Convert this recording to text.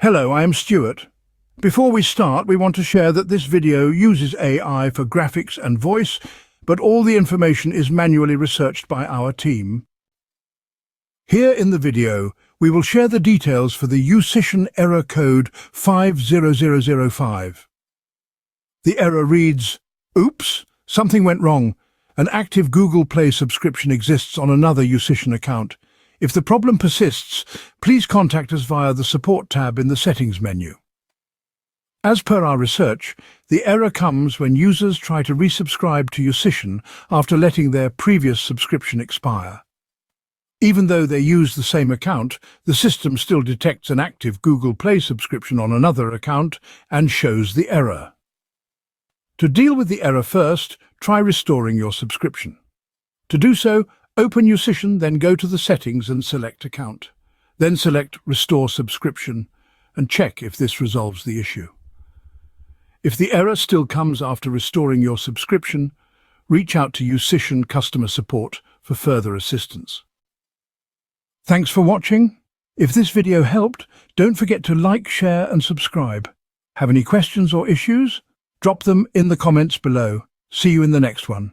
Hello, I am Stuart. Before we start, we want to share that this video uses AI for graphics and voice, but all the information is manually researched by our team. Here in the video, we will share the details for the Yousician error code 50005. The error reads, "Oops, something went wrong. An active Google Play subscription exists on another Yousician account. If the problem persists, please contact us via the Support tab in the Settings menu." As per our research, the error comes when users try to resubscribe to Yousician after letting their previous subscription expire. Even though they use the same account, the system still detects an active Google Play subscription on another account and shows the error. To deal with the error first, try restoring your subscription. To do so, open Yousician, then go to the Settings and select Account. Then select Restore Subscription and check if this resolves the issue. If the error still comes after restoring your subscription, reach out to Yousician customer support for further assistance. Thanks for watching. If this video helped, don't forget to like, share and subscribe. Have any questions or issues? Drop them in the comments below. See you in the next one.